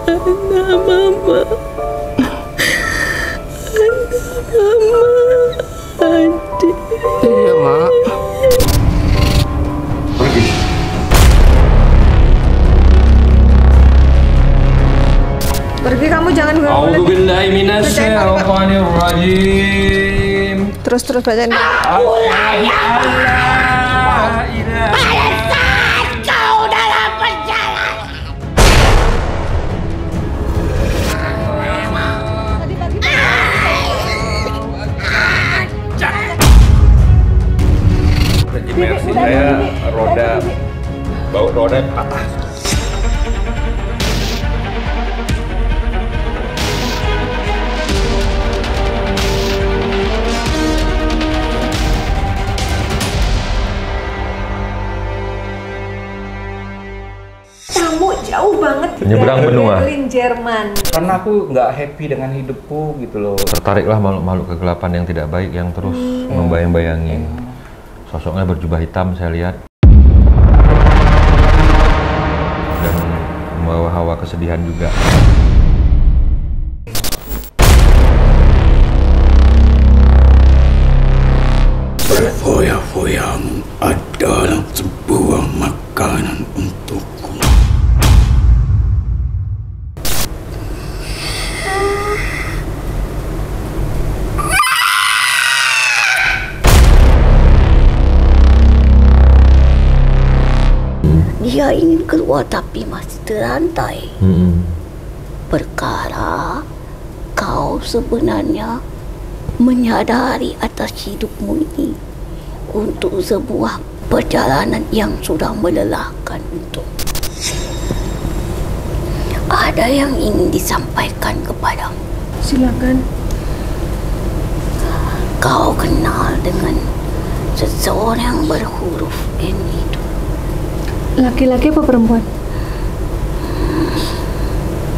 Anak mama. Anak mama. Adik. Iya, Mak. Pergi. Pergi kamu, jangan ganggu lagi. A'udzubillahi minasyaitonirrajim. Terus bacain. Jadi Mercy saya roda patah. Kamu jauh banget Menyeberang benua. keliling Jerman. Karena aku nggak happy dengan hidupku gitu loh. Tertariklah makhluk-makhluk kegelapan yang tidak baik yang terus membayang-bayangi. Sosoknya berjubah hitam saya lihat. Dan membawa hawa kesedihan juga. Foya-foyamu adalah sebuah makanan untukku. Dia ingin keluar tapi masih terantai. Perkara kau sebenarnya menyadari atas hidupmu ini untuk sebuah perjalanan yang sudah melelahkan untuk. Ada yang ingin disampaikan kepadamu. Silakan. Kau kenal dengan seseorang berhuruf N itu. Laki-laki apa perempuan?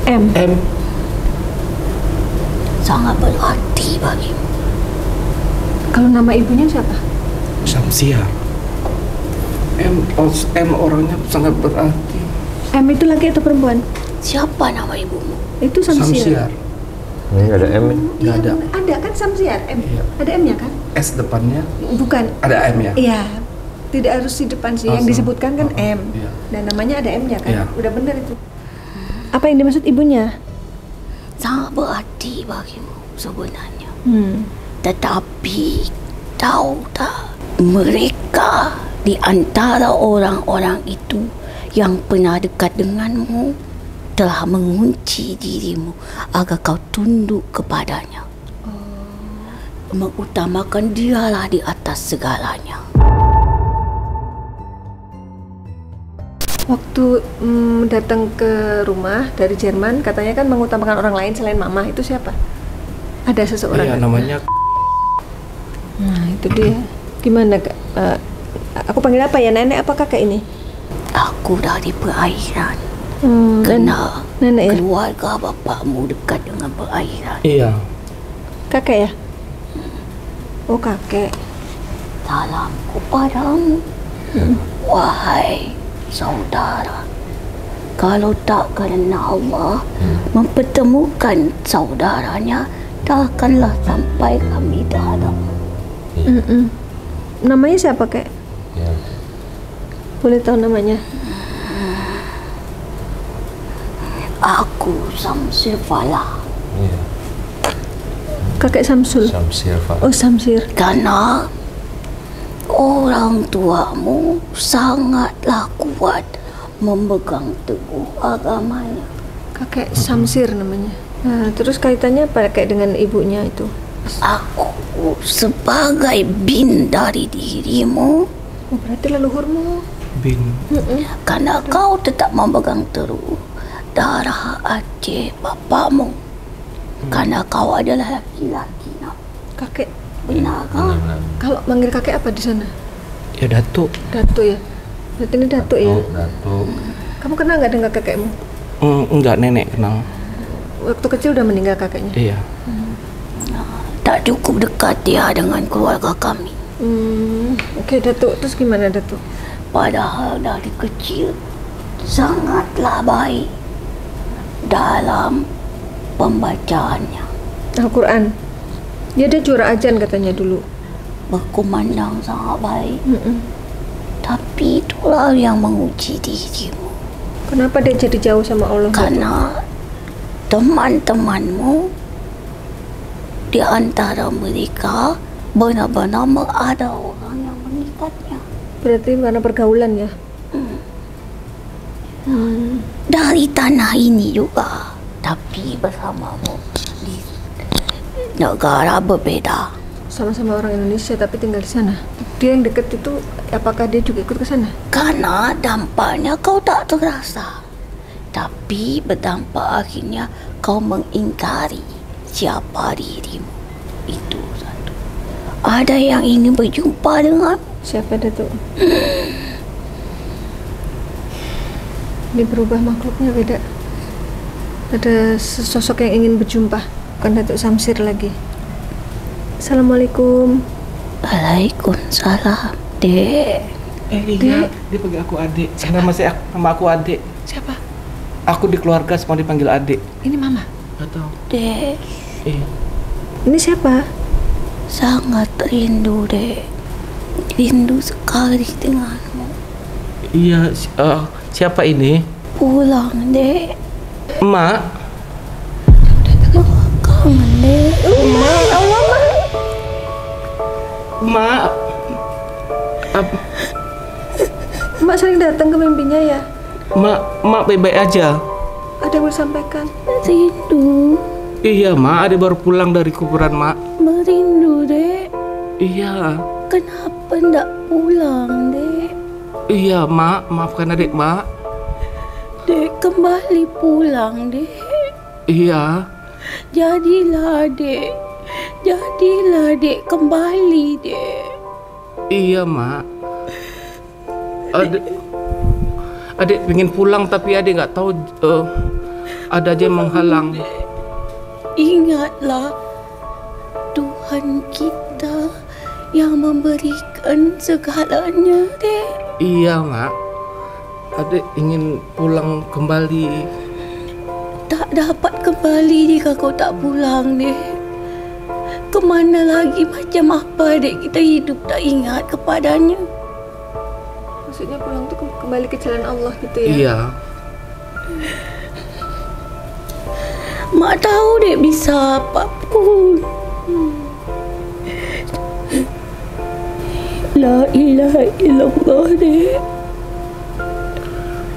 M. Sangat berarti bagimu. Kalau nama ibunya siapa? Samsiar. M orangnya sangat berarti. M itu laki atau perempuan? Siapa nama ibumu? Itu Samsiar. Ini ada M. Nggak ada. Ada kan Samsiar? M. Iya. Ada M-nya kan? S depannya Bukan. ada M ya? Iya. Tidak harus di depan sih. Yang disebutkan kan M. Iya. Dan namanya ada M-nya kan? Iya. Udah benar itu. Apa yang dimaksud ibunya? Sangat berarti bagimu sebenarnya. Tetapi tahu tak, mereka di antara orang-orang itu yang pernah dekat denganmu telah mengunci dirimu agar kau tunduk kepadanya. Mengutamakan dialah di atas segalanya. Waktu datang ke rumah dari Jerman, katanya kan mengutamakan orang lain selain mama. Itu siapa? Ada seseorang? Iya, kan? namanya. Nah, itu dia. Gimana, Kak? Aku panggil apa ya? Nenek apa kakek ini? Aku dari perairan. Kena nenek ya? keluarga bapakmu dekat dengan perairan. Iya. Kakek ya? Oh, kakek. Salamku padamu, wahai saudara. Kalau tak kerana Allah mempertemukan saudaranya, takkanlah sampai kami terhadapmu. Namanya siapa, Kek? Ya. Boleh tahu namanya? Aku Samsir Falah. Iya. Kakek Samsul? Samsiar Farah. Oh, Samsir. Karena orang tuamu sangatlah kuat memegang teguh agamanya. Kakek Samsir namanya. Nah, terus kaitannya apa kayak dengan ibunya itu? Aku sebagai bin dari dirimu, Oh, berarti leluhurmu. Bin. karena kau tetap memegang teguh darah Aceh bapakmu. Karena kau adalah laki-laki. Kakek. Benar kan? Kalau manggil kakek apa di sana? Ya Datuk. Datuk ya? Berarti ini Datuk ya? Datuk. Kamu kenal nggak dengan kakekmu? Enggak, nenek kenal. Waktu kecil udah meninggal kakeknya? Iya. Tak cukup dekat dia dengan keluarga kami. Oke, Datuk. Terus gimana, Datuk? Padahal dari kecil sangatlah baik dalam pembacaannya. Al-Quran. Ya dia juara ajan katanya dulu. Berkumandang sangat baik. Tapi itulah yang menguji dirimu. Kenapa dia jadi jauh sama Allah? Karena teman-temanmu di antara mereka benar-benar ada orang yang mengikatnya. Berarti karena pergaulan ya? Dari tanah ini juga, tapi bersamamu di negara berbeda. Sama-sama orang Indonesia tapi tinggal di sana. Dia yang deket itu, apakah dia juga ikut ke sana? Karena dampaknya kau tak terasa, tapi berdampak akhirnya kau mengingkari siapa dirimu. Itu satu. Ada yang ingin berjumpa dengan Siapa Datuk? Ini berubah makhluknya beda. Ada sosok yang ingin berjumpa, bukan Datuk Samsir lagi. Assalamualaikum. Waalaikumsalam, Dek. Iya, dia panggil aku adik. Karena masih nama aku adik. Siapa? Aku di keluarga semua dipanggil adik. Ini Mama. Gak tahu. Dek, Ini siapa? sangat rindu, Dek. Rindu sekali denganmu. Iya, siapa ini? Pulang, Dek. Mak. Kangen, Dek. Mak. Mak sering datang ke mimpinya ya? Mak baik-baik aja. Ada yang mau disampaikan? Rindu, Iya, Mak. Adik baru pulang dari kuburan, Mak. merindu, Dek. Iya. Kenapa ndak pulang, Dek? Iya, Mak. Maafkan adik, Mak. Dek, kembali pulang, Dek. Iya. Jadilah, Dek. Jadilah, Dek. Kembali, Dek. Iya, Mak. Adik pengen pulang tapi adik nggak tahu ada aja yang menghalang. Ingatlah, Tuhan kita yang memberikan segalanya, Dek. Iya, Mak. Adik ingin pulang kembali. Tak dapat kembali jika kau tak pulang, Dek. Kemana lagi, macam apa, Dek, kita hidup tak ingat kepadanya. Maksudnya pulang tuh kembali ke jalan Allah gitu ya? Iya. Mak tahu, Dek, bisa apapun. La ilaha illallah, Dek.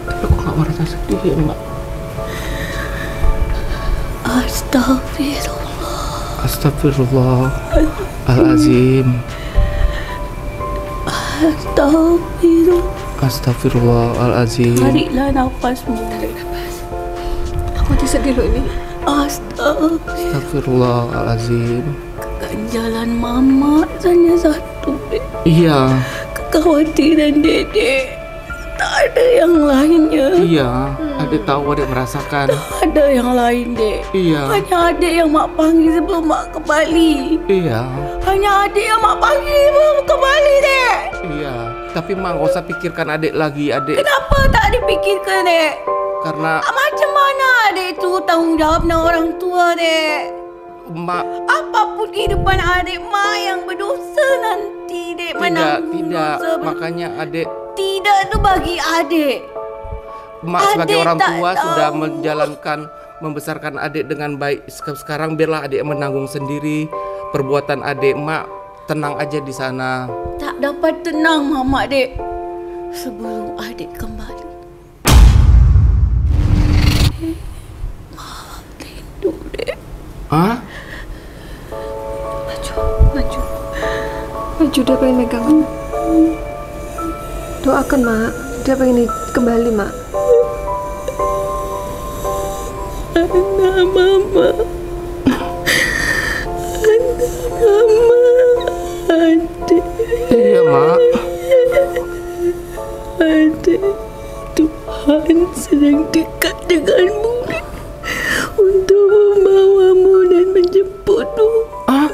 Tapi aku nggak merasa sedih ya, Mak. Astagfirullah. Astagfirullahalazim. Astagfirullah. Astagfirullahalazim. Tariklah nafasmu. Aku mati sedih loh ini. Astagfirullahalazim. Ganjalan mama hanya satu, Dek. Iya. Kekhawatiran Dedek. Tak ada yang lainnya. Iya. Adik tahu, adik merasakan. Tak ada yang lain, Dek. Iya. Hanya adik yang mak panggil sebelum mak kembali. Iya. Hanya adik yang mak panggil sebelum kembali, Dek. Iya. Tapi Mak nggak usah pikirkan adik lagi, adik. Kenapa tak dipikirkan, Dek? Karena Macam mana adik itu tanggungjawabnya orang tua, Dek? Mak Apapun kehidupan adik, mak yang berdosa nanti, Dek. Menanggung tidak. dosa. Makanya adik, Tidak tu bagi adik. Mak sebagai Adik orang tak tua tahu. sudah menjalankan, membesarkan adik dengan baik. Sekarang biarlah adik menanggung sendiri perbuatan adik. Mak tenang aja di sana. Tak dapat tenang, Mama, Dek, sebelum adik kembali. Mak rindu, Dek. Hah? Maju. Maju, dia pengen megang. Doakan, Mak. Dia pengen kembali, Mak. Anak Mama. Anak Mama. Adik. Iya, Mak. Adik. Tuhan sedang dekat denganmu, Dek, untuk membawamu dan menjemputmu. Ah?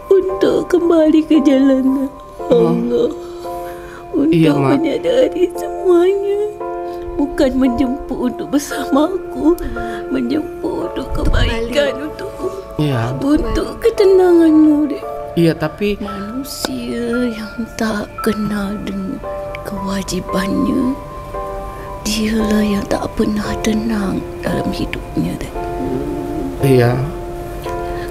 Untuk kembali ke jalan Allah. Untuk Iya, Mak. menyadari semuanya. bukan menjemput untuk bersamaku, menjemput untuk kebaikan, Iya. untuk ketenanganmu, Dek. Iya, tapi Manusia yang tak kenal dengan kewajibannya, dialah yang tak pernah tenang dalam hidupnya, Dek. iya.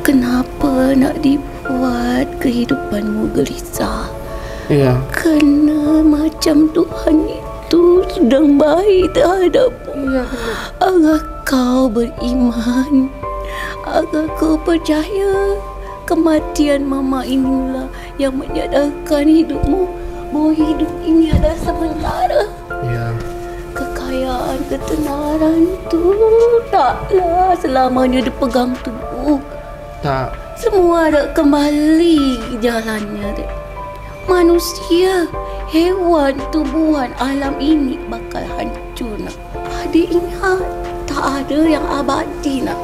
Kenapa nak dibuat kehidupanmu gelisah? Iya. Kerana macam Tuhan itu sedang baik terhadapmu. Iya benar. Agar kau beriman, agar kau percaya kematian mama inilah yang menyadarkan hidupmu bahawa hidup ini adalah sementara. Iya. Kekayaan, ketenaran tu taklah selamanya dipegang teguh. Tak. Semua ada kembali jalannya, Dek. Manusia, hewan, tumbuhan alam ini bakal hancur, nak. Adik ingat, tak ada yang abadi, nak.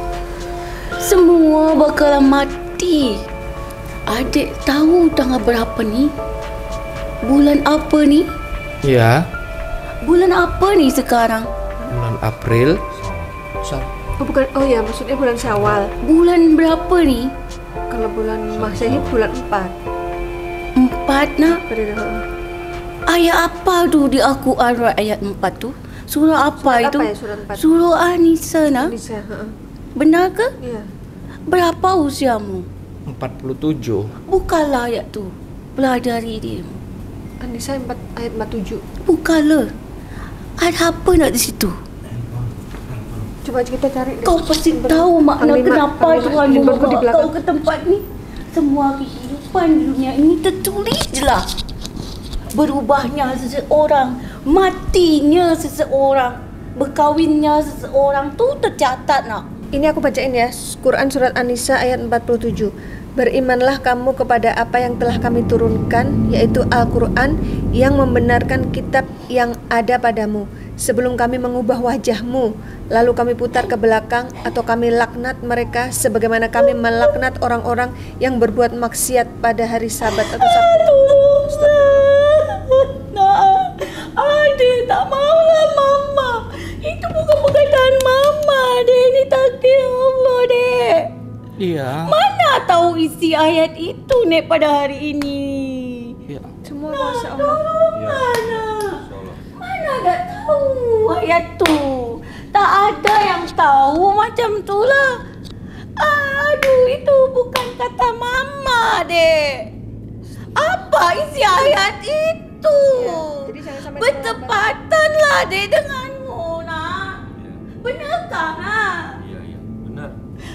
Semua bakalan mati. Adik tahu tanggal berapa ni? Bulan apa ni? Iya. Bulan apa ni sekarang? Bulan April. Oh bukan, oh ya maksudnya bulan Syawal. Bulan berapa ni? Kalau bulan Masehi bulan 4. 4, nak. Ayat apa tu di Al-Quran ayat 4 tu? Surah apa Surat itu? apa ya, surat 4? Surah An-Nisa, nak. Bisa, heeh. Benar ke? Iya. Berapa usiamu? 47. Bukalah ayat tu. Pelajari dia. An-Nisa ayat 47. Bukalah. Ada apa nak di situ? Coba kita cari deh. Kau pasti tahu makna Panglima- kenapa Panglima Tuhan di membawa belakang. kau ke tempat ni. Semua kehidupan di dunia ini tertulis jelas. Berubahnya seseorang, matinya seseorang, berkahwinnya seseorang tu tercatat, nak. Ini aku bacain ya, Quran Surat An-Nisa ayat 47. Berimanlah kamu kepada apa yang telah kami turunkan, yaitu Al-Quran yang membenarkan kitab yang ada padamu. Sebelum kami mengubah wajahmu, lalu kami putar ke belakang atau kami laknat mereka sebagaimana kami melaknat orang-orang yang berbuat maksiat pada hari Sabat atau Sabtu. Nah, adik tak maulah mama. Itu bukan perkataan mama, dek. Ini takdir Allah, dek. Iya. Mana tahu isi ayat itu, Nek, pada hari ini? Iya. Semua kuasa Allah. Mana? Mana tak tahu ayat tu? Tak ada yang tahu macam tu lah. Aduh, itu bukan kata mama, dek. Apa isi ayat itu? Ya, jadi jangan sampai bertepatan lah, dek, denganmu, nak. Benarkah, nak? Iya, benar.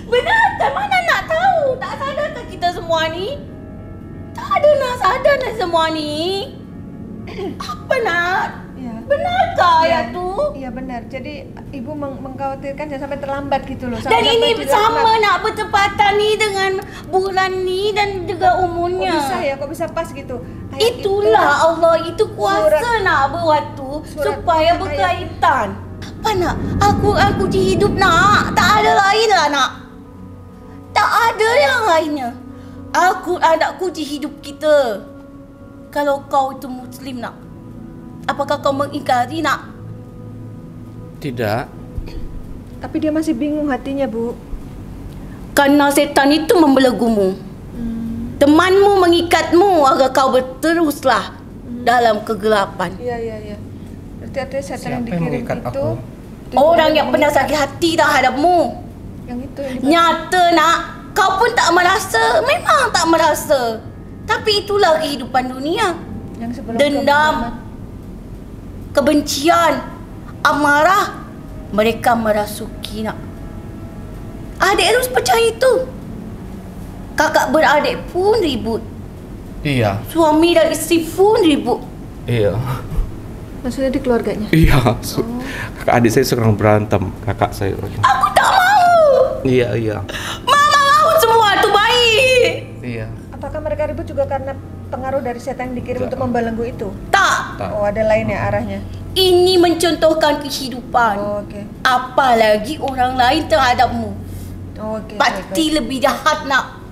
Benarkah? Mana nak tahu? Tak sadarkah kita semua ni? Tak ada nak sadar nak semua ni. Apa, nak? Ya. Benarkah ayat tu? Iya benar. Jadi ibu mengkhawatirkan jangan sampai terlambat gitu loh. Dan ini Sampai sama nak bertepatan ni dengan bulan ni dan juga Kok umurnya. bisa ya? Kok bisa pas gitu? Ayat Itulah Allah itu kuasa Surat- nak buat tu surat- supaya ayat- berkaitan. Apa, nak? Aku hidup, nak. Tak ada lain lah, nak. Tak ada yang lainnya. Aku anak kunci hidup kita. Kalau kau itu Muslim, nak. Apakah kau mengingkari, nak? Tidak. Tapi dia masih bingung hatinya, Bu. Karena setan itu membelenggumu. Temanmu mengikatmu agar kau berteruslah dalam kegelapan. Iya, iya, iya. Berarti artinya setan yang Siapa yang dikirim mengikat itu aku? Orang yang pernah sakit hati terhadapmu. yang itu yang Nyata, nak. Kau pun tak merasa. Memang tak merasa. Tapi itulah kehidupan dunia. yang sebelum Dendam, kebencian, amarah, mereka merasuki, nak. Adik harus percaya itu. Kakak beradik pun ribut. Iya. Suami dan isteri pun ribut. Iya. maksudnya di keluarganya. Iya. Kakak adik saya sekarang berantem. Kakak saya. Aku tak mau. Iya, iya. Mama mau semua tu baik. Iya. Apakah mereka ribut juga karena pengaruh dari setan yang dikirim untuk membelenggu itu? Tak. Tak. Oh, ada lain ya arahnya. Ini mencontohkan kehidupan. Oh, oke. Apalagi orang lain terhadapmu. Oh, oke. Pasti lebih jahat, nak.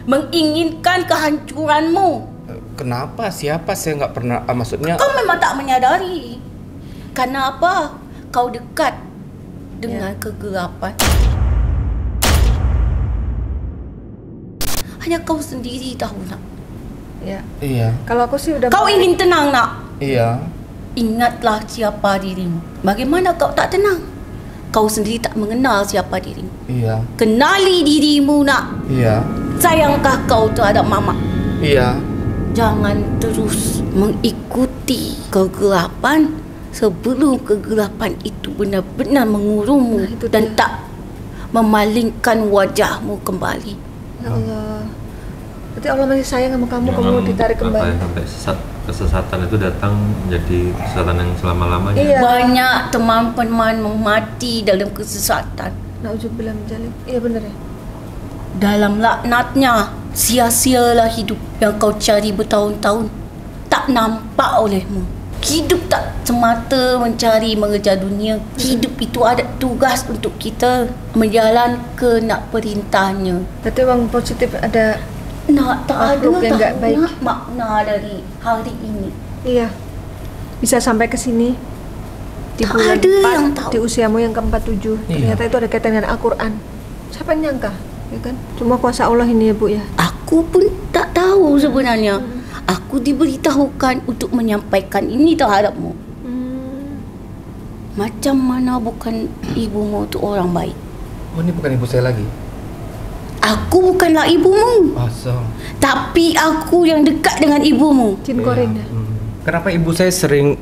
Menginginkan kehancuranmu. Kenapa? Siapa? Saya nggak pernah. Maksudnya. Kau memang tak menyadari. Karena apa? kau dekat dengan kegelapan. Hanya kau sendiri tahu nak. Ya. Iya. Kalau aku sih udah Kau ingin tenang nak. Iya. Ingatlah siapa dirimu. Bagaimana kau tak tenang? Kau sendiri tak mengenal siapa dirimu. Iya. Kenali dirimu nak. Iya. Sayangkah kau terhadap mama? Iya. Jangan terus mengikuti kegelapan sebelum kegelapan itu benar-benar mengurungmu Nah, itu dan dia. tak memalingkan wajahmu kembali. Ya Allah. Berarti Allah masih sayang sama kamu, kamu ditarik kembali. Sampai kesesatan itu datang menjadi kesesatan yang selama-lamanya. Iya. Banyak teman-teman mati dalam kesesatan. Nauzubillah min dzalik. Iya benar ya. Dalam laknatnya, sia-sialah hidup yang kau cari bertahun-tahun. Tak nampak olehmu. Hidup tak semata mencari mengejar dunia. Hidup itu ada tugas untuk kita menjalankan nak perintahnya. Berarti memang positif ada. Nak tak ada Makhluk yang tak baik. nak makna dari hari ini. Iya. Bisa sampai ke sini di Tak bulan ada 4, yang tahu. di usiamu yang ke-47. Iya. Ternyata itu ada kaitan dengan Al-Qur'an. Siapa yang nyangka? Ya kan? Cuma kuasa Allah ini ya, Bu ya. Aku pun tak tahu sebenarnya. Aku diberitahukan untuk menyampaikan ini terhadapmu. Macam mana bukan ibumu tu orang baik? Oh, ini bukan ibu saya lagi. Aku bukanlah ibumu, Asal. tapi aku yang dekat dengan ibumu. Jin koreng ya. Kenapa ibu saya sering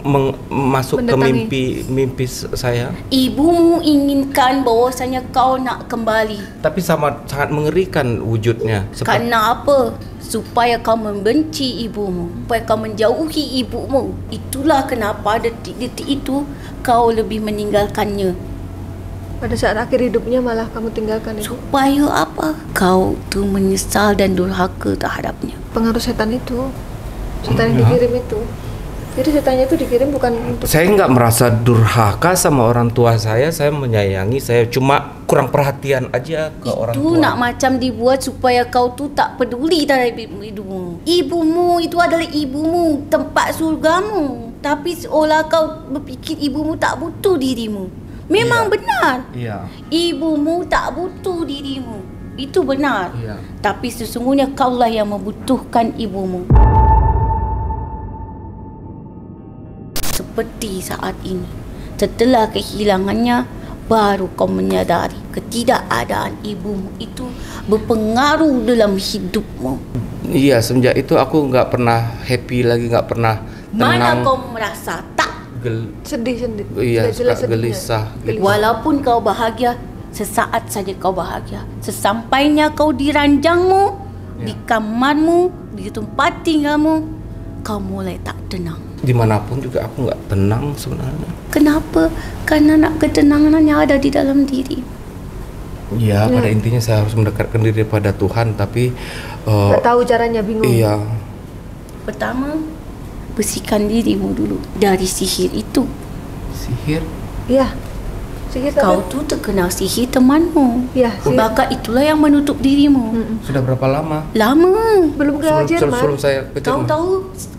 masuk ke Mendatangi. mimpi saya? Ibumu inginkan bahwasanya kau nak kembali. Tapi sangat mengerikan wujudnya. Karena apa? Supaya kau membenci ibumu, supaya kau menjauhi ibumu. Itulah kenapa detik-detik itu kau lebih meninggalkannya. Pada saat akhir hidupnya malah kamu tinggalkan itu. Supaya apa? Kau tu menyesal dan durhaka terhadapnya. Pengaruh setan itu. Setan yang dikirim itu. Jadi setannya itu dikirim bukan untuk. Saya nggak merasa durhaka sama orang tua saya menyayangi saya, cuma kurang perhatian aja ke orang Itu tua. nak macam dibuat supaya kau tu tak peduli terhadap ibumu. Ibumu itu adalah ibumu, tempat surgamu. Tapi seolah kau berfikir ibumu tak butuh dirimu. Memang Iya. benar. Iya. Ibumu tak butuh dirimu. Itu benar. Iya. Tapi sesungguhnya kaulah yang membutuhkan ibumu. Seperti saat ini. Setelah kehilangannya, baru kau menyadari ketidakadaan ibumu itu berpengaruh dalam hidupmu. Iya, semenjak itu aku nggak pernah happy lagi, nggak pernah Mana tenang. kau merasa tak? Sedih. Iya, Jelas suka sedihnya. gelisah. Gitu. Walaupun kau bahagia, sesaat saja kau bahagia. Sesampainya kau di ranjangmu, di kamarmu, di tempat tinggalmu, kau mulai tak tenang. Dimanapun juga aku nggak tenang sebenarnya. Kenapa? Karena nak ketenangan hanya ada di dalam diri. Iya, pada intinya saya harus mendekatkan diri pada Tuhan, tapi Gak tahu caranya, bingung. iya, Pertama, bersihkan dirimu dulu dari sihir itu. sihir. Iya. Sihir Kau tapi- tu terkenal sihir temanmu. Iya, sihir. Maka itulah yang menutup dirimu. Sudah berapa lama? Lama. Belum ke Jerman. Sebelum saya ke Kau Jerman. tahu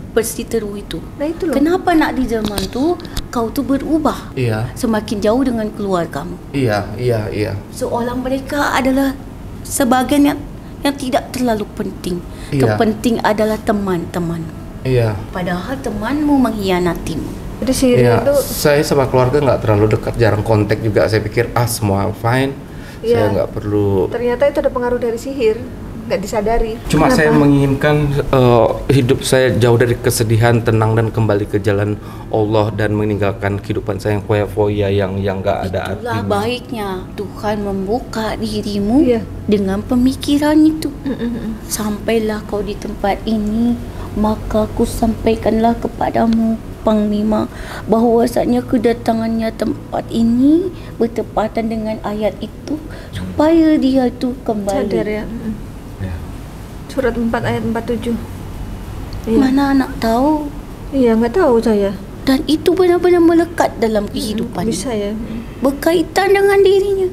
persiteru itu. Nah itu loh. Kenapa nak di Jerman tu kau tu berubah Iya, semakin jauh dengan keluargamu. iya. Seolah mereka adalah sebagian yang tidak terlalu penting. Iya. Terpenting adalah teman-teman. Iya. Padahal temanmu mengkhianatimu. Jadi sihir Iya, itu saya sama keluarga nggak terlalu dekat, jarang kontak juga. Saya pikir semua fine, saya Iya. nggak perlu. ternyata itu ada pengaruh dari sihir, nggak disadari. Cuma Kenapa? saya menginginkan hidup saya jauh dari kesedihan, tenang dan kembali ke jalan Allah dan meninggalkan kehidupan saya yang foya-foya yang nggak ada Itulah artinya. baiknya Tuhan membuka dirimu Iya. dengan pemikiran itu. Sampailah kau di tempat ini, maka aku sampaikanlah kepadamu Panglima bahwasanya kedatangannya tempat ini bertepatan dengan ayat itu supaya dia itu kembali. Sadar ya. Ya. Surat 4 ayat 47. Iya. Mana anak tahu? Iya, nggak tahu saya. Dan itu benar-benar melekat dalam kehidupan. Bisa ya. Berkaitan dengan dirinya.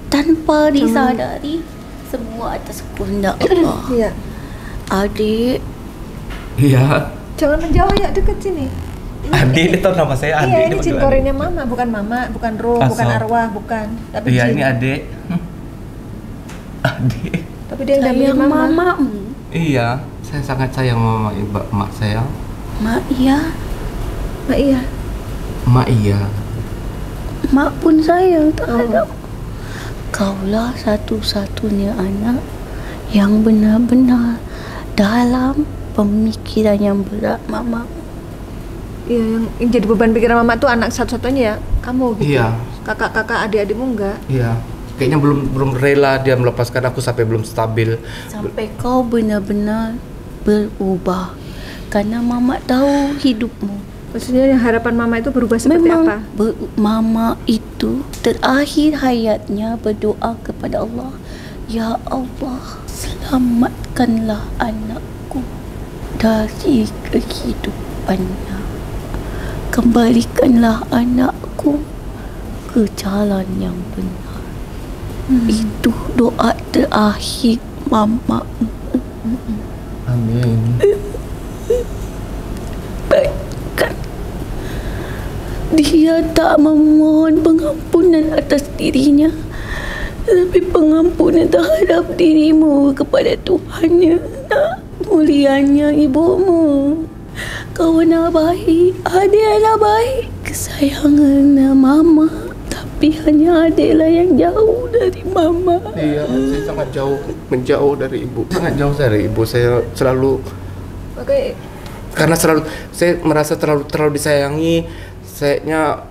Tanpa disadari, semua atas kehendak Allah. Iya. Adik, Iya. Jangan menjauh ya, dekat sini. Ade itu nama saya Ade. Iya, ini jin panggil Ade. korinnya mama, bukan roh, bukan Asal. arwah, bukan. Tapi Iya, jin. ini Ade. Ade. Tapi dia yang dampingin Sayang mama. mamamu. Iya, saya sangat sayang sama mak saya. Mak iya, Mak iya. Mak iya. mak pun sayang tak Oh. ada. Kaulah satu-satunya anak yang benar-benar dalam pemikiran yang berat mama. Iya, yang jadi beban pikiran mama tuh anak satu-satunya ya, kamu gitu. Iya. Kakak-kakak, adik-adikmu enggak. Iya. Kayaknya belum rela dia melepaskan aku sampai belum stabil. Sampai kau benar-benar berubah. Karena mama tahu hidupmu. Maksudnya yang harapan mama itu berubah seperti Memang apa? mama itu terakhir hayatnya berdoa kepada Allah, ya Allah, selamatkanlah anakku dari kehidupannya, kembalikanlah anakku ke jalan yang benar. Itu doa terakhir mama. Amin. Bahkan dia tak memohon pengampunan atas dirinya, tapi pengampunan terhadap dirimu kepada Tuhannya. Nak, mulianya ibumu. Kau nak baik, adik nak baik, kesayangan mama. Tapi hanya adiklah yang jauh dari mama. Iya, saya sangat menjauh dari ibu. Sangat jauh dari ibu. Saya selalu Oke, karena saya merasa terlalu disayangi. Sayanya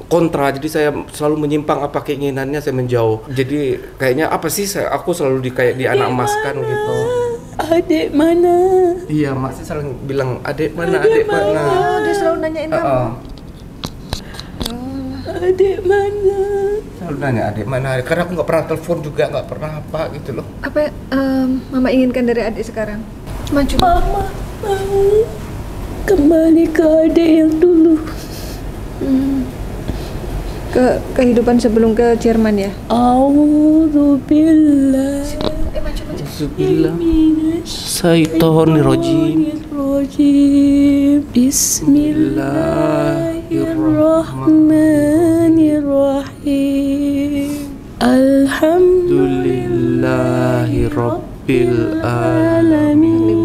kontra, jadi saya selalu menyimpang apa keinginannya, saya menjauh. Jadi kayaknya apa sih aku selalu di anak emaskan gitu. Adik mana? Iya, mak saya selalu bilang adik mana, adik mana. oh, dia selalu nanyain kamu. Adik mana? Selalu nanya adik mana, karena aku nggak pernah telepon juga, nggak pernah apa gitu loh. Apa yang mama inginkan dari adik sekarang? Maju. Mama mau kembali ke adik yang dulu. Ke kehidupan sebelum ke Jerman ya. A'udzubillah. Bismillah. Syaitonirrajim. Bismillahirrahmanirrahim. Alhamdulillahi Rabbil alamin.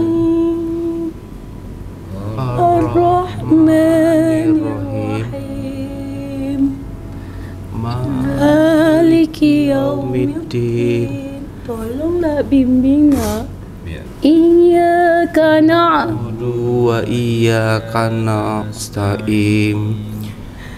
Ar-Rahmanir-Rahim. Maliki yaumiddin. Tolonglah bimbing nak. Iyyaka na'budu Wa iyyaka nasta'in.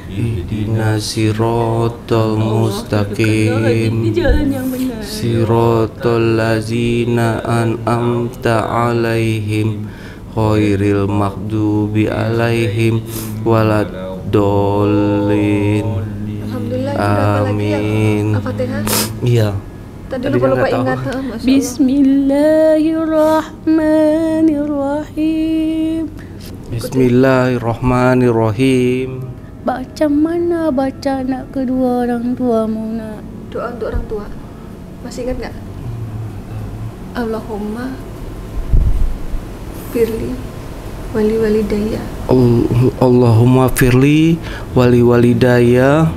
Ihdinas siratal mustaqim. jalan yang benar. Siratal ladzina an'amta 'alaihim ghairil maghdubi 'alaihim waladdallin. Alhamdulillah. Berapa lagi Amin. yang Al-Fatihah? Iya. Tadi Tadi lupa nggak tahu. ingat. Masya Allah. Bismillahirrahmanirrahim. Bismillahirrahmanirrahim. Baca mana baca anak kedua orang tuamu nak? Doa untuk orang tua. Masih ingat nggak? Allahumma firli wali walidayya Allahumma firli wali walidayya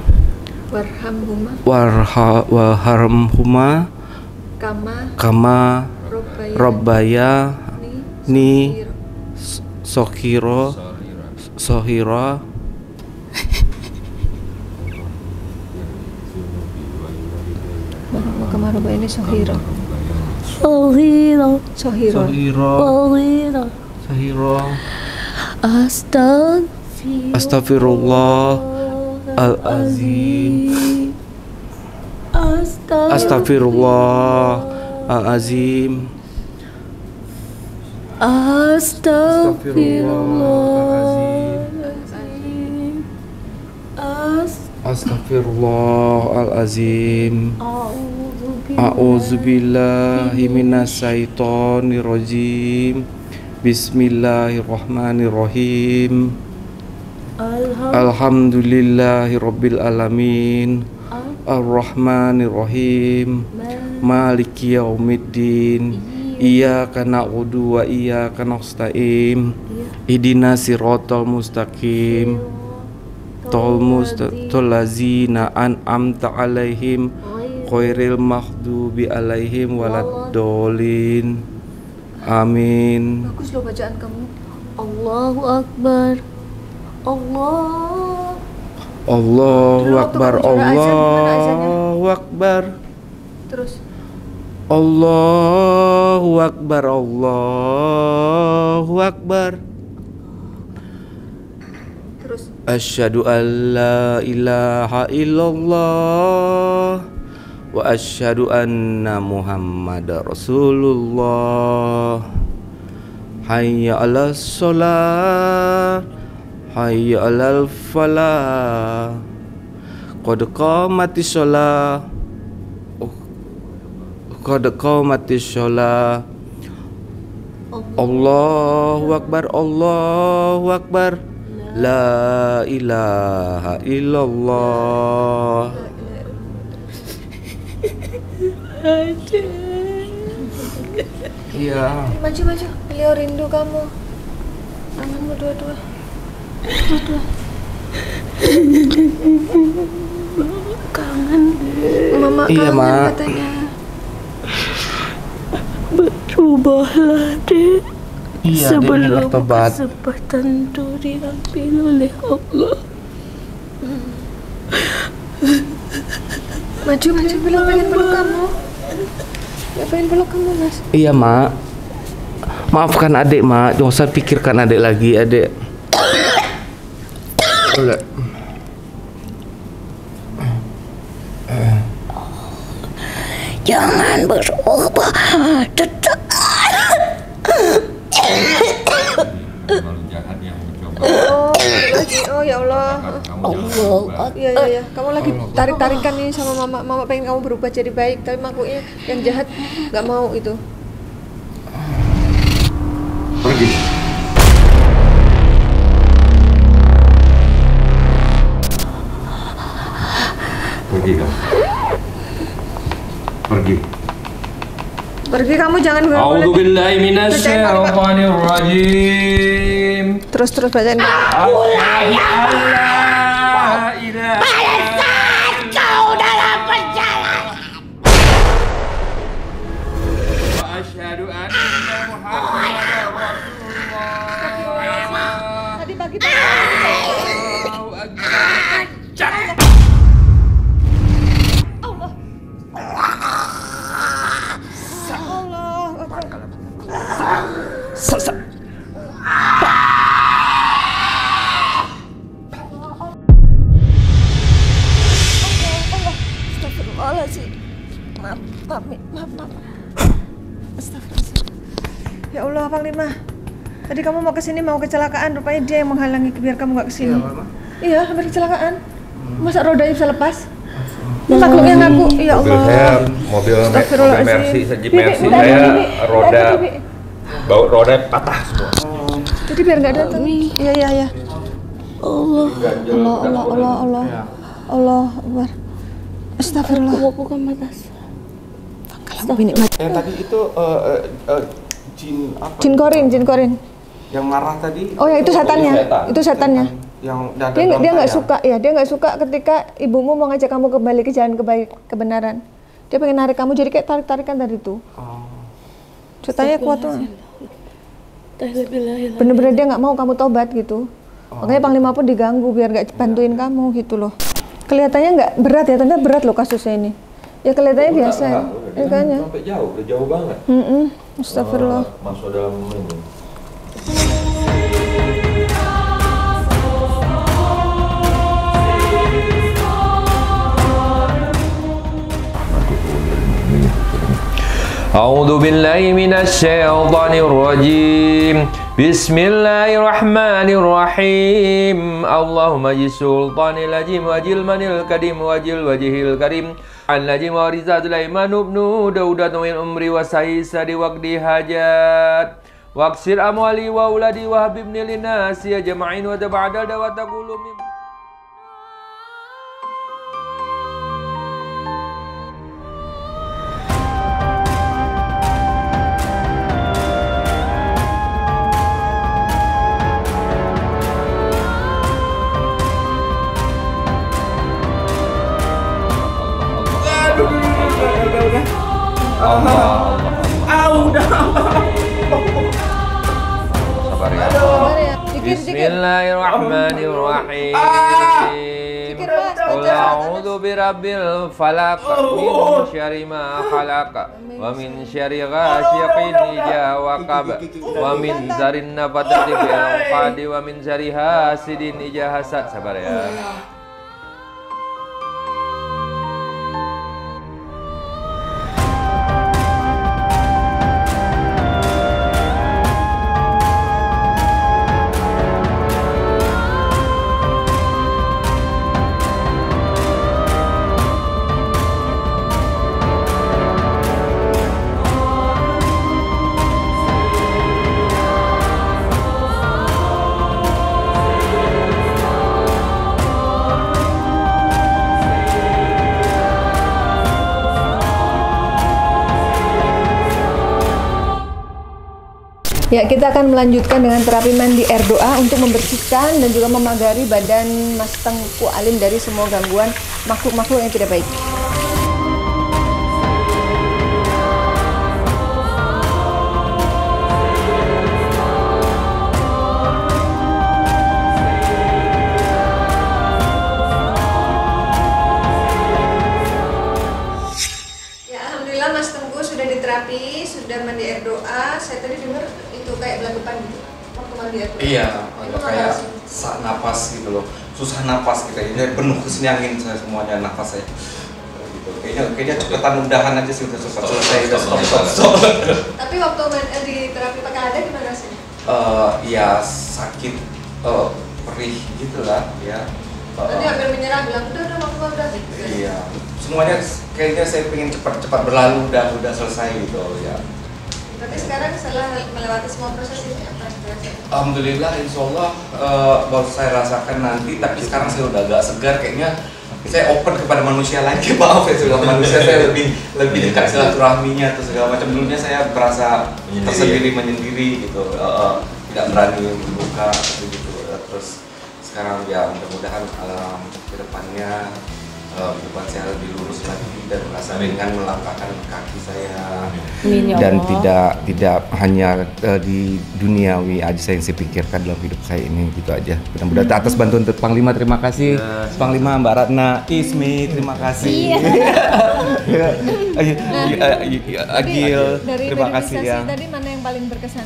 warhamhuma warhamhuma kama robbaya ni sohiro kama robbaya ini sohiro Sohiro. sohiro Sohiro Astagfirullah Astagfirullahalazim. Astagfirullahalazim. Astagfirullahalazim. Astagfirullahalazim. A'udzubillahi minasyaitonirrajim. Bismillahirrahmanirrahim. Alhamdulillahi Rabbil alamin. Ar-Rahmanirrahim. Maliki yaumiddin. Iyyaka na'budu wa iyyaka nasta'in. Ihdinas siratal mustaqim. Tol lazina an'amta 'alaihim ghairil maghdubi 'alaihim waladdallin. Amin. Bagus loh bacaan kamu. Allahu Akbar. Allahu Dulu waktu Akbar, kamu juara azan, gimana azannya? Allahu Akbar. Terus. Allahu Akbar, Allahu Akbar. Terus. Asyhadu an la ilaha illallah wa asyhadu anna Muhammadar Rasulullah. Hayya 'alas shalah, hayya 'alal falah. Qad qamatis shalah, qad qamatis shalah. Allahu Akbar, Allahu Akbar. La ilaha illallah. Iya. Maju. Beliau rindu kamu. Tanganmu dua-dua. Kangen. Mama Iya, kangen Mak. katanya. Berubahlah, Dek. Iya, Sebelum tobat. kesempatan itu diambil oleh Allah. Maju, beliau pengen peluk kamu. Ya pengen peluk kamu, Mas. Iya, Mak. Maafkan adik, Mak. Jangan usah pikirkan adik lagi, adik. Boleh. Jangan berubah, tetap. Malu jahat yang mencoba. Oh ya Allah. Iya. Kamu lagi tarik-tarikan nih sama mama. Mama pengen kamu berubah jadi baik, tapi makhluknya yang jahat nggak mau itu. Pergi. Pergi kamu. Pergi kamu, jangan boleh. A'udzubillahi minasyaitonir rajim. Terus bacain. Kau dalam perjalanan. Wa asyhadu anna Muhammadar Rasulullah. Tadi pagi Allahu Akbar. Astagfirullahaladzim. Maaf. Astagfirullah. Ya Allah, Panglima. Tadi kamu mau kesini mau kecelakaan, rupanya dia yang menghalangi biar kamu nggak kesini. Iya, hampir kecelakaan. Masa rodanya bisa lepas? Makhluk yang ngaku, ya Allah. Mobil Astagfirullahaladzim. Jeep Bibi, Mercy bentar, saya Bibi. roda Bibi. roda patah semua. Jadi biar nggak datang. Iya. Allah Akbar. Astagfirullah. Aku bukan batas. Kalau bini mati. Yang tadi itu jin apa? Jin korin. Yang marah tadi. Oh ya, itu setannya. Itu setannya. Yang dada Dia nggak saya. suka ya, dia nggak suka ketika ibumu mau ngajak kamu kembali ke jalan kebenaran. Dia pengen narik kamu jadi kayak tarik-tarikan tadi itu. Ceritanya kuat tuh. Bener-bener dia nggak mau kamu tobat gitu. Makanya Panglima pun diganggu biar nggak bantuin kamu gitu loh. Kelihatannya nggak berat ya, ternyata berat loh kasusnya ini. Ya kelihatannya biasa ya. Makanya. Sampai jauh, udah jauh banget. Astagfirullah. Masuk dalam ini. A'udzu billahi minasyaitonir rajim. Bismillahirrahmanirrahim. Allahumma jisultanil ajim wajil manil kadim wajil wajihil karim. An najim wa riza Sulaiman ibnu Daudat min umri wa saisa di waqdi hajat. Waqsir amwali wa uladi wa habibni linasi ya jama'in wa tabadal wa taqulu min Allah. Udah. Sabar ya. Sabar ya. Dikit. Bismillahirrahmanirrahim. Dikit, Mas. Qul a'udzu birabbil falaq min syarri ma khalaq wa min syarri ghasiqin idza waqab wa min zarrin nafathati fil 'uqad wa min syarri hasidin idza hasad. Sabar ya. Ya, kita akan melanjutkan dengan terapi mandi air doa untuk membersihkan dan juga memagari badan Mas Tengku Alim dari semua gangguan makhluk-makhluk yang tidak baik. Ya, alhamdulillah Mas Tengku sudah diterapi, sudah mandi air doa. Saya tadi dengar itu kayak belagapan gitu waktu mandi air doa. Iya, Itu kayak sih? sak napas gitu loh, susah napas kita ini penuh keseniangin saya semuanya nafas saya gitu. Kayaknya cepetan udahan aja sih udah cepat selesai udah stop. Tapi waktu di terapi pakai ada gimana rasanya? Ya sakit, perih gitu lah ya. Tadi hampir menyerah bilang udah waktu udah. Iya, semuanya kayaknya saya pengen cepat berlalu udah selesai gitu ya. Tapi sekarang setelah melewati semua proses ini apa rasanya? Alhamdulillah, insya Allah baru saya rasakan nanti. Tapi sekarang saya udah agak segar, kayaknya saya open kepada manusia lagi. Maaf ya, sudah manusia saya lebih dekat silaturahminya atau segala macam. Dulunya saya berasa tersendiri menyendiri gitu, tidak berani membuka gitu. Terus sekarang ya mudah-mudahan ke depannya kehidupan saya lebih lurus lagi dan merasa ringan melangkahkan kaki saya. Dan tidak hanya di duniawi aja yang saya pikirkan dalam hidup saya ini, gitu aja. Mudah-mudahan atas bantuan Panglima, terima kasih. Panglima, Mbak Ratna, Ismi, terima kasih. Agil, terima kasih ya. Tadi mana yang paling berkesan?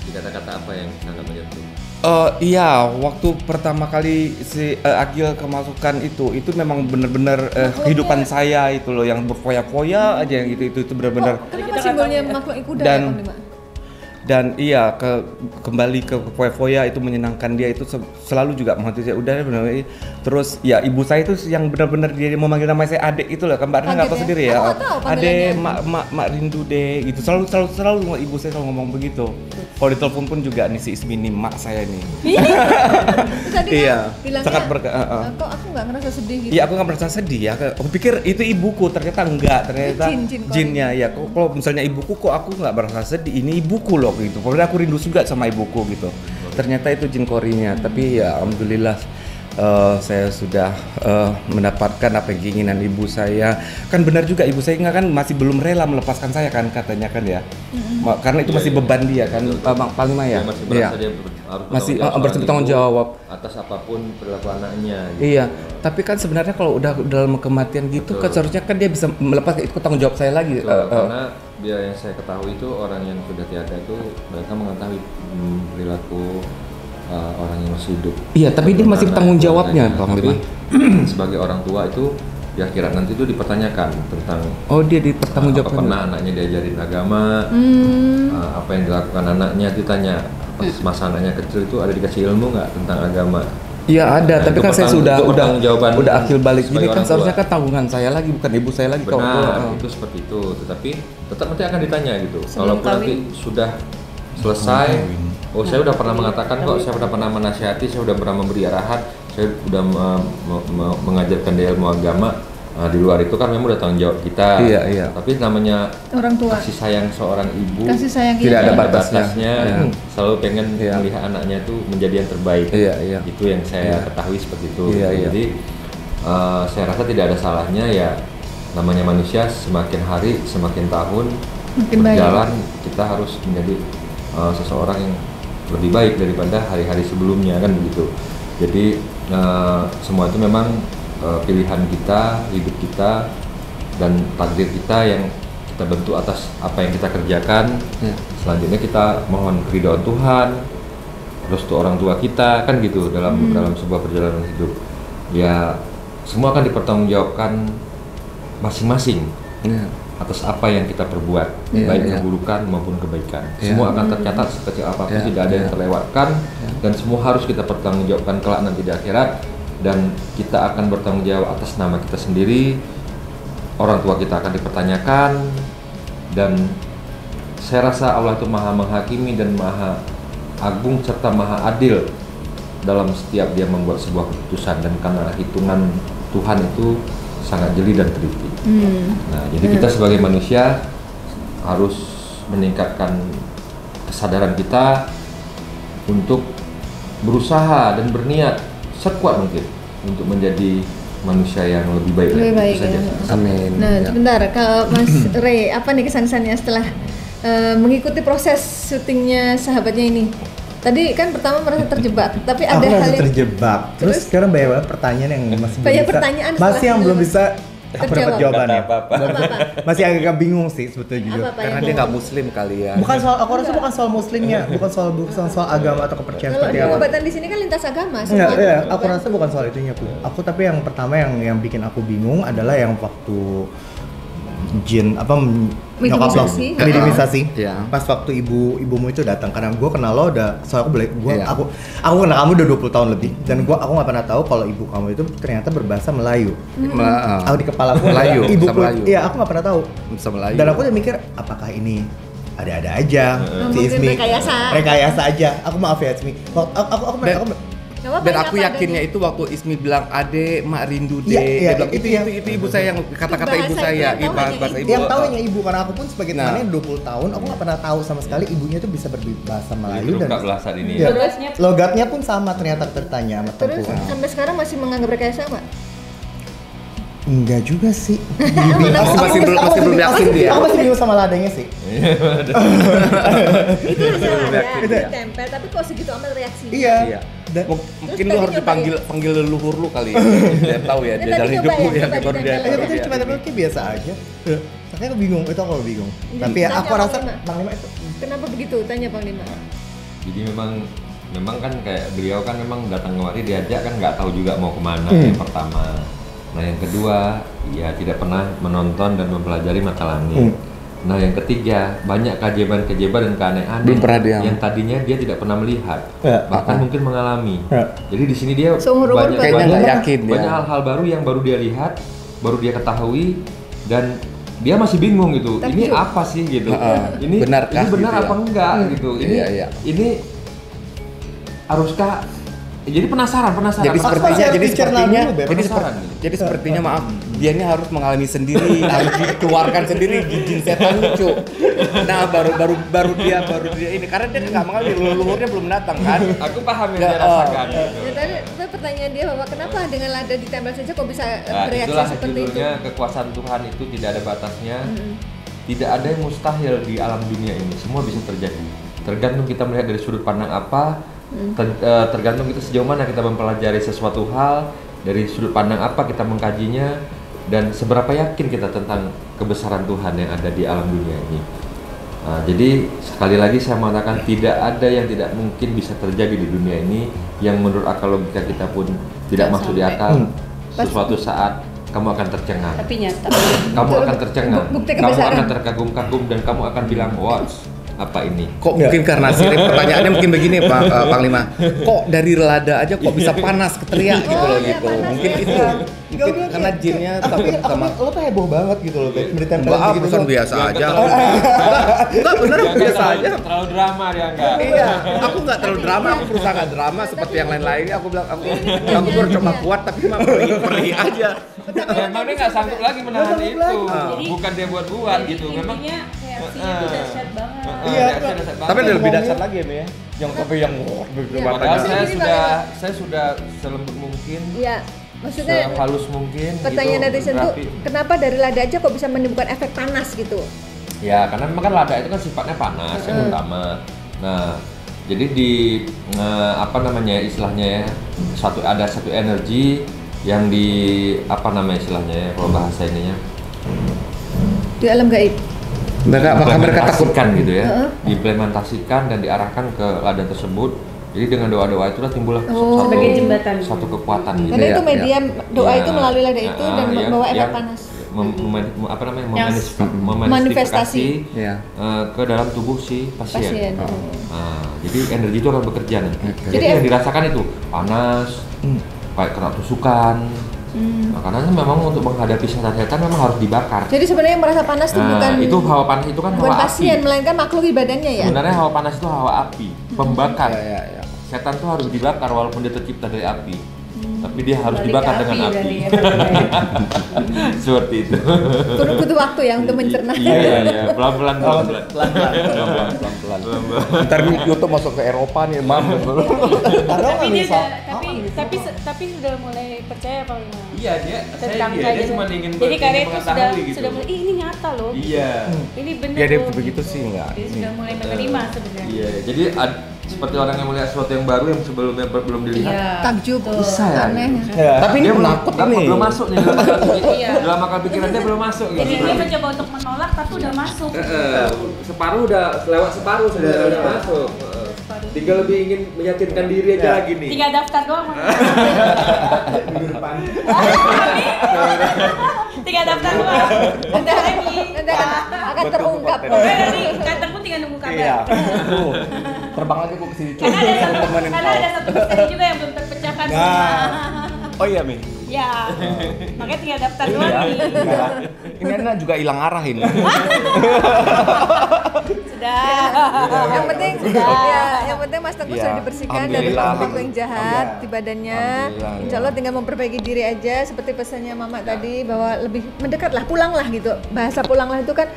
Di kata-kata apa yang sangat menyentuh? Iya, waktu pertama kali si Agil kemasukan itu memang benar-benar kehidupan saya itu loh, yang berfoya-foya aja yang itu benar-benar. Kenapa simbolnya makhluk kuda Dan- ya, Panglima? Dan iya, kembali ke foya-foya itu menyenangkan dia, itu selalu juga menghantui saya. Udah benar. Terus ya ibu saya itu yang benar-benar dia mau manggil nama saya Adek itu loh, kan Mbak Rina nggak tahu Kaget ya? sendiri ya. Aku nggak tahu Adek, panggilannya. mak rindu deh gitu. Selalu ibu saya selalu ngomong begitu. Kalau di telepon pun juga nih si Ismi nih, mak saya nih. Tadi Iya, bilangnya, sangat kok aku nggak ngerasa sedih gitu. Iya, aku nggak merasa sedih ya. Aku pikir itu ibuku, ternyata enggak. Ternyata Jin jinnya ya. Kalau misalnya ibuku, kok aku nggak merasa sedih. Ini ibuku loh gitu. Padahal aku rindu juga sama ibuku gitu. Ternyata itu jin korinya. Tapi ya alhamdulillah saya sudah mendapatkan apa yang keinginan ibu saya. Kan benar juga, ibu saya kan masih belum rela melepaskan saya kan, katanya kan ya. Karena itu masih beban dia kan, Panglima ya. Dia masih merasa dia harus bertanggung jawab atas apapun perilaku anaknya. Gitu. Iya, tapi kan sebenarnya kalau udah dalam kematian gitu kan seharusnya kan dia bisa melepas itu tanggung jawab saya lagi. Karena biar yang saya ketahui itu orang yang sudah tiada itu mereka mengetahui perilaku orang yang masih hidup. Iya, tapi dia masih tanggung jawabnya, Tapi Panglima. sebagai orang tua itu di akhirat nanti itu dipertanyakan tentang Oh, dia dipertanggung apa jawabkan. pernah anaknya diajarin agama, apa yang dilakukan anaknya, ditanya pas masa anaknya kecil itu ada dikasih ilmu nggak tentang agama. Iya ada, Nah, tapi itu kan saya sudah pertanggungjawaban akil balik sebagai gini kan orang seharusnya tua. kan tanggungan saya lagi, bukan ibu saya lagi. Benar, itu seperti itu. Tetapi tetap nanti akan ditanya gitu. Kalaupun nanti sudah selesai, oh saya udah pernah mengatakan kok, saya udah pernah menasihati, saya udah pernah memberi arahan, saya udah mengajarkan dia ilmu agama. Nah, di luar itu kan memang udah tanggung jawab kita. Iya, iya. Tapi namanya Orang tua. kasih sayang seorang ibu Kasih sayang Tidak kita. ada ada batasnya. batasnya, Iya. selalu pengen Iya. melihat anaknya itu menjadi yang terbaik. Iya, iya. Itu yang saya Iya. ketahui seperti itu. Iya, iya. Jadi saya rasa tidak ada salahnya ya namanya manusia semakin hari, semakin tahun Makin berjalan, kita harus menjadi seseorang yang lebih baik daripada hari-hari sebelumnya, kan begitu. Jadi semua itu memang pilihan kita, hidup kita, dan takdir kita yang kita bentuk atas apa yang kita kerjakan. Selanjutnya kita mohon keridhaan Tuhan, restu orang tua kita, kan gitu, dalam sebuah perjalanan hidup. Ya semua akan dipertanggungjawabkan masing-masing atas apa yang kita perbuat, baik keburukan maupun kebaikan. Semua akan tercatat sekecil apapun, tidak ada yang terlewatkan, dan semua harus kita pertanggungjawabkan kelak nanti di akhirat. Dan kita akan bertanggung jawab atas nama kita sendiri, orang tua kita akan dipertanyakan, dan saya rasa Allah itu maha menghakimi dan maha agung serta maha adil dalam setiap dia membuat sebuah keputusan, dan karena hitungan Tuhan itu sangat jeli dan teliti. Nah, jadi kita sebagai manusia harus meningkatkan kesadaran kita untuk berusaha dan berniat sekuat mungkin untuk menjadi manusia yang lebih baik. Lebih baik saja. Amin. Nah, sebentar, kalau Mas Ray, apa nih kesan-kesannya setelah mengikuti proses syutingnya Sahabatnya ini? Tadi kan pertama merasa terjebak, tapi ada aku hal merasa yang terjebak. Terus sekarang banyak banget pertanyaan yang masih belum banyak bisa. pertanyaan Masih setelah yang belum bisa aku dapat terjawab. jawabannya. Apa-apa. Masih agak bingung sih sebetulnya jujur. Apa-apa Karena yang dia nggak muslim kali ya. Bukan soal, aku rasa bukan soal muslimnya, bukan soal agama atau kepercayaan Kalau seperti di apa. pengobatan di sini kan lintas agama Enggak, semua. iya, aku rasa bukan soal itunya Bu. Aku tapi yang pertama yang bikin aku bingung adalah yang waktu jin Mediumisasi. mediumisasi. Iya. Pas waktu ibumu itu datang, karena gue kenal lo udah, soalnya Iya. aku kenal kamu udah 20 tahun lebih, dan aku nggak pernah tahu kalau ibu kamu itu ternyata berbahasa Melayu. Aku di kepala aku Melayu, ibuku, bisa Melayu. iya aku nggak pernah tahu. Bisa Melayu. Dan aku udah mikir apakah ini ada-ada aja si Mungkin Ismi rekayasa. aja. Aku maaf ya Ismi. Aku Nggak apa-apa, Dan ya, aku apa yakinnya adanya. itu waktu Ismi bilang ade mak rindu deh. Iya, iya, Dia bilang, itu itu ibu saya yang kata-kata ibu bahasa saya, itu yang tahu bahasa hanya ibu. yang tahu hanya ibu, karena aku pun sebagai Nah. temannya 20 tahun aku nggak pernah tahu sama sekali ibunya itu bisa berbahasa Melayu, Jadi dan nggak belah saat ini. ya, Logatnya. logatnya pun sama ternyata tertanya sama Terus tempuhan. sampai sekarang masih menganggap rekayasa nggak? Enggak juga sih. Masih belum yakin dia. Aku masih bingung sama ladanya sih. Itu hasil ada ditempel, tapi kok segitu amat reaksinya? Iya. Dan Mungkin lu harus panggil leluhur lu kali. Dia tahu ya, Ini dia tadi dari coba hidup ya, ya, coba baru dia. ditempel. tapi itu cuma kayak biasa aja. Makanya aku bingung, itu aku bingung. Tapi ya Tanya aku rasa Panglima. Panglima itu Kenapa begitu? Tanya Panglima. Jadi memang kan kayak beliau kan memang datang kemari diajak kan nggak tahu juga mau kemana yang pertama. Nah yang kedua ya tidak pernah menonton dan mempelajari mata langit. Nah yang ketiga banyak keajaiban-keajaiban dan keanehan Belum pernah dia. yang tadinya dia tidak pernah melihat, Ya. bahkan mungkin mengalami. Ya. Jadi di sini dia Seumur-umur banyak Kayaknya nggak yakin dia. banyak hal-hal baru yang baru dia lihat, baru dia ketahui, dan dia masih bingung gitu. Takjub. Ini apa sih gitu? Ini benarkah ini benar gitu ya? apa enggak gitu? Ini Iya. ini haruskah? Jadi penasaran. Jadi Apa- sepertinya harus dicerna dulu, Beb. Penasaran gitu. jadi sepertinya maaf, dia ini harus mengalami sendiri, harus dikeluarkan sendiri jin setan lucu. Nah, baru dia ini karena dia nggak mengalami, leluhurnya belum datang kan. Aku paham yang Ya, dia rasakan. oh. Gitu. Ya, tadi pertanyaan dia bahwa kenapa dengan lada ditempel saja kok bisa Nah, bereaksi itulah seperti itu? judulnya kekuasaan Tuhan itu tidak ada batasnya. Tidak ada yang mustahil di alam dunia ini. Semua bisa terjadi. Tergantung kita melihat dari sudut pandang apa. Tergantung kita sejauh mana kita mempelajari sesuatu hal, dari sudut pandang apa kita mengkajinya, dan seberapa yakin kita tentang kebesaran Tuhan yang ada di alam dunia ini. Jadi sekali lagi saya mengatakan tidak ada yang tidak mungkin bisa terjadi di dunia ini yang menurut akal logika kita pun tidak masuk di akal. Suatu saat kamu akan tercengang. Tapi nyata. Kamu akan tercengang. Bukti Kamu kebesaran. akan terkagum-kagum dan kamu akan bilang, "Wah, apa ini?" Kok mungkin karena sirip pertanyaannya mungkin begini Pak Panglima. Kok dari lada aja kok bisa panas keteriak gitu loh gitu. Mungkin itu. Mungkin karena jinnya takut sama. lo tuh heboh banget gitu loh, Beb. Ditempel Enggak, gitu perusahaan tuh. biasa aja. Enggak, bener, biasa aja. Terlalu drama dia enggak. Iya, aku nggak terlalu drama, aku berusaha nggak drama seperti yang lain-lainnya. Aku bilang aku baru coba kuat tapi mah perih aja. Memang dia nggak sanggup lagi menahan itu. Bukan dia buat-buat gitu. Memang Intinya reaksinya tuh dahsyat banget. Iya, reaksinya dahsyat banget. Tapi ada lebih dasar lagi ya, Mi, ya. Yang tapi yang Padahal Jadi saya sudah selembut mungkin Iya. Maksudnya sehalus mungkin. pertanyaan gitu, netizen tuh rapi. kenapa dari lada aja kok bisa menimbulkan efek panas gitu? Ya, karena memang kan lada itu kan sifatnya panas yang utama. Nah, jadi di apa namanya istilahnya ya, ada satu energi yang di apa namanya istilahnya ya, kalau bahasa ininya Di alam gaib. Apakah mereka takut? diimplementasikan gitu ya, diimplementasikan dan diarahkan ke ladang tersebut. Jadi dengan doa-doa itulah timbullah sebagai jembatan. satu kekuatan gitu. Karena itu media doa Ya. itu melalui lada itu dan membawa efek yang panas. apa namanya Manifestasi. memanifestasi Ya. ke dalam tubuh si pasien. Pasien. Nah, jadi energi itu akan bekerja nih. Jadi Jadi yang dirasakan itu panas, kayak kena tusukan. Nah, karena memang untuk menghadapi setan-setan memang harus dibakar. Jadi sebenarnya yang merasa panas itu bukan itu hawa panas itu kan bukan hawa pasien, api. melainkan makhluk ibadahnya ya. Sebenarnya hawa panas itu hawa api, pembakar. Ya. Setan tuh harus dibakar walaupun dia tercipta dari api. Tapi dia harus dibakar dengan api. Seperti itu. Butuh waktu ya untuk mencerna. Iya, pelan-pelan. Ntar nih YouTube masuk ke Eropa nih, Mam. Tapi sudah mulai percaya apa gimana? Iya, Tentang dia kajian. cuma ingin Jadi karya itu mengetahui gitu. sudah mulai ini nyata loh. Iya. Ini benar. Ya dia loh. begitu sih enggak. Dia sudah mulai menerima sebenarnya. Iya, jadi seperti orang yang melihat sesuatu yang baru yang sebelumnya belum dilihat. Iya. Takjub, aneh. Tapi ini Dia menakut ini. belum masuk nih dalam akal pikiran. Iya. Dalam akal pikiran dia belum masuk gitu. Jadi dia mencoba untuk menolak tapi udah masuk. Separuh udah lewat separuh sudah masuk. Tinggal lebih ingin meyakinkan diri aja lagi nih. Tinggal daftar doang. Tinggal daftar doang. Bentar lagi. Nanti akan terungkap. Nanti kataku tinggal nunggu kabar. Iya. Terbang lagi gua ke sini. Karena ada satu misteri juga yang belum terpecahkan. Oh iya, Mi. Ya. Makanya tinggal daftar doang nih. Ini Anda juga hilang arah ini. Sudah. Yang penting ya, yang penting Mas Teguh Iya. sudah dibersihkan dari Alhamdulillah. makhluk yang jahat di badannya. Alhamdulillah, Insya Allah tinggal memperbaiki diri aja seperti pesannya Mama tadi bahwa lebih mendekatlah, pulanglah gitu. Bahasa pulanglah itu kan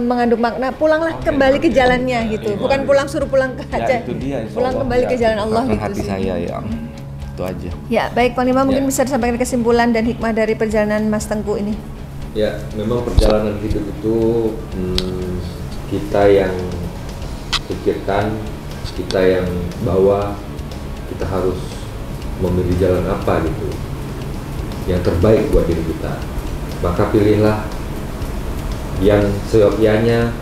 mengandung makna pulanglah kembali ke jalannya gitu. Bukan pulang suruh pulang ke aja. itu dia, insya Pulang Allah. kembali ke jalan Allah Bukakan gitu hati sih. saya ya. Itu aja. Ya, baik Panglima mungkin bisa disampaikan kesimpulan dan hikmah dari perjalanan Mas Tengku ini. Ya, memang perjalanan hidup itu kita yang pikirkan, kita yang bawa, kita harus memilih jalan apa gitu yang terbaik buat diri kita. Maka pilihlah yang seyogyanya,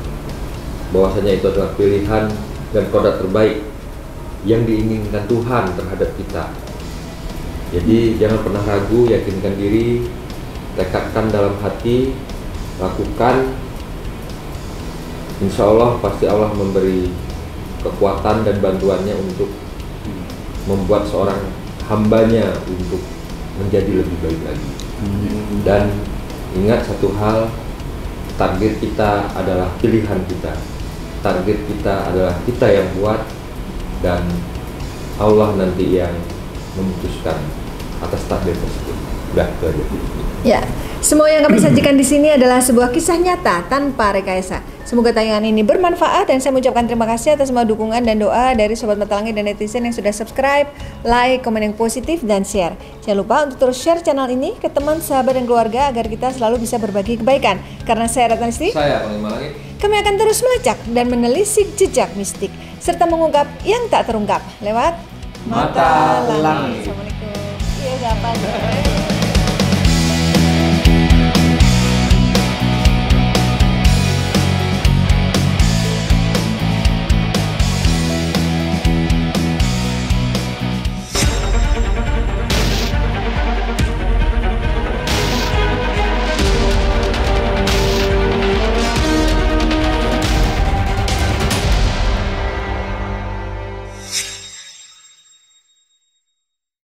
bahwasanya itu adalah pilihan dan kodrat terbaik yang diinginkan Tuhan terhadap kita. Jadi jangan pernah ragu, yakinkan diri, tekadkan dalam hati, lakukan. Insya Allah pasti Allah memberi kekuatan dan bantuannya untuk membuat seorang hambanya untuk menjadi lebih baik lagi. Dan ingat satu hal, target kita adalah pilihan kita, target kita adalah kita yang buat, dan Allah nanti yang memutuskan atas takdir tersebut. Udah, itu aja. Ya, semua yang kami sajikan di sini adalah sebuah kisah nyata tanpa rekayasa. Semoga tayangan ini bermanfaat dan saya mengucapkan terima kasih atas semua dukungan dan doa dari Sobat Mata Langit dan netizen yang sudah subscribe, like, komen yang positif, dan share. Jangan lupa untuk terus share channel ini ke teman, sahabat, dan keluarga agar kita selalu bisa berbagi kebaikan. Karena saya Ratna Listi, Saya Panglima Langit. kami akan terus melacak dan menelisik jejak mistik serta mengungkap yang tak terungkap lewat Mata Langit. Assalamualaikum. Iya, udah apa?